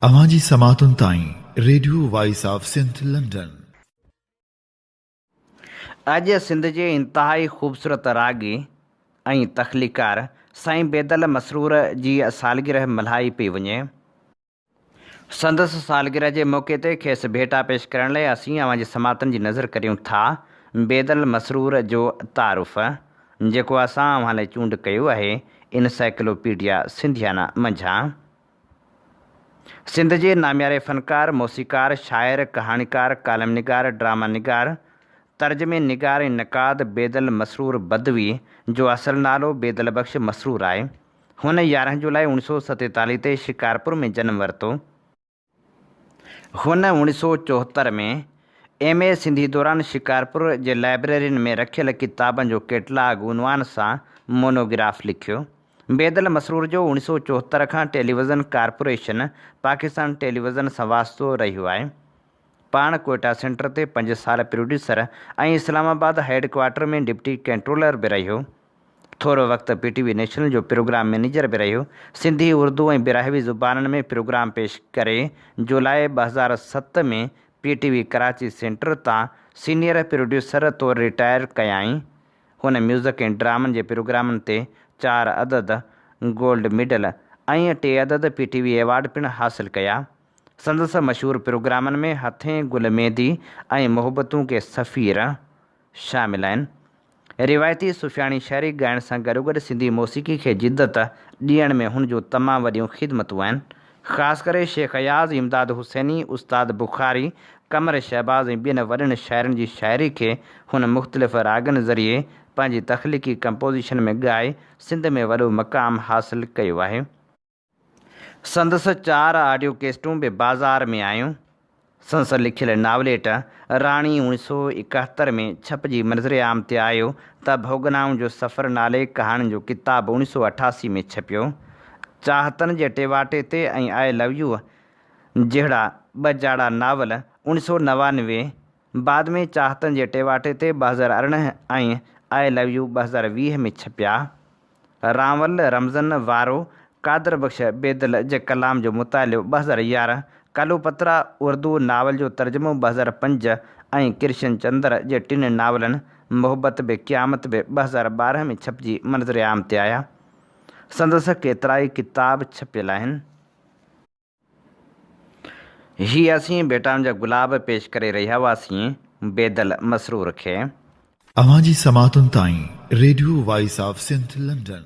अवांजी समातुन ताईं radio voice of Sindh London. अॼु सिंध जे इंतिहाई ख़ूबसूरत रागी ऐं तख़लीकार साईं बेदल मसरूर जी सालगिरह मल्हाई पई वञे। संदसि सालगिरह जे मौक़े ते खेसि भेटा पेश करण लाइ असीं अवांजी समातनि जी नज़र करियूं था बेदल मसरूर जो तारुफ़, जेको असां अव्हां लाइ चूंड कयो आहे इनसाइक्लोपीडिया सिंधियाना मंझां। सिंध जे नामियारे फ़नकार, मौसीकार, शाइर, कहाणीकार, कालम निगार, ड्रामा निगार, तर्जमे निगार ऐं नक़ाद बेदल मसरूर बदवी जो असुलु नालो बेदल बख़्श मसरूर आहे। हुन 11 जुलाई 1947 ते शिकारपुर में जनमु वरितो। हुन 1974 में MA सिंधी दौरान शिकारपुर जे लाइब्रेरियुनि में रखियल किताबनि जो कैटलाग उनवान सां मोनोग्राफ लिखियो। बेदल मसरूर जो 1974 खां टेलीविज़न कारपोरेशन पाकिस्तान टेलीविज़न सां वास्तो रहियो आहे। पाण कोयटा सेंटर ते 5 साल प्रोड्यूसर ऐं इस्लामाबाद हेडक्वार्टर में डिप्टी कंट्रोलर बि रहियो। थोरो वक़्तु PTV नेशनल जो प्रोग्राम मैनेजर बि रहियो। सिंधी, उर्दू ऐं बिराहवी ज़ुबाननि में प्रोग्राम पेश करे जुलाई 2007 में PTV कराची सेंटर तां सीनियर प्रोड्यूसर तौरु रिटायर कयाईं। हुन म्यूज़िक ऐं ड्रामनि जे प्रोग्रामनि ते 4 अदद गोल्ड मेडल ऐं 2 अदद PTV एवार्ड पिणु हासिलु कया। संदसि मशहूरु प्रोग्रामनि में हथें गुल मेहंदी ऐं मोहब्बतूं के सफ़ीर शामिलु आहिनि। रिवायती सुफ़ियाणी शाइरी ॻाइण सां गॾोगॾु सिंधी मौसीक़ी खे जिदत ॾियण में हुन जूं तमामु वॾियूं ख़िदमतूं आहिनि। ख़ासि करे शेख अयाज़, इमदाद हुसैनी, उस्ताद बुखारी, कमर शहबाज़ ऐं ॿियनि वॾनि शाइरनि जी शाइरी खे हुन मुख़्तलिफ़ रागनि ज़रिए पंहिंजी तख़लीक़ी कंपोज़िशन में ॻाए सिंध में वॾो मक़ाम हासिलु कयो आहे। संदसि 4 ऑडियो कैसेटूं बि बाज़ार में आयूं। संदसि लिखियल नावलेट राणी 1971 में छपिजी मंज़र आम ते आयो त भोगनाऊं जो सफ़र नाले कहाणियुनि जो किताबु 1988 में छपियो। चाहतनि जे टेवाटे ते ऐं आई लव यू जहिड़ा 2 जाड़ा नावल 1999, बाद में चाहतनि जे टेवाटे ते 2018 ऐं आई लव यू 2020 में छपिया। रावल रमज़न वारो कादर बख़्श बेदल जे कलाम जो मुतालियो 2011, कालू पत्रा उर्दू नावल जो तर्जुमो 2005 ऐं कृष्ण चंद्र जे 3 नावलनि मोहब्बत बि क़यामत बि 2012 में छपिजी मंज़र आम ते आया। संदसि केतिरा ई किताब छपियल आहिनि। हीअ असीं बेटाउनि जा गुलाब पेश करे रहिया हुआसीं बेदल मसरूर खे। अवांजी समातुन ताईं radio voice of Sindh London.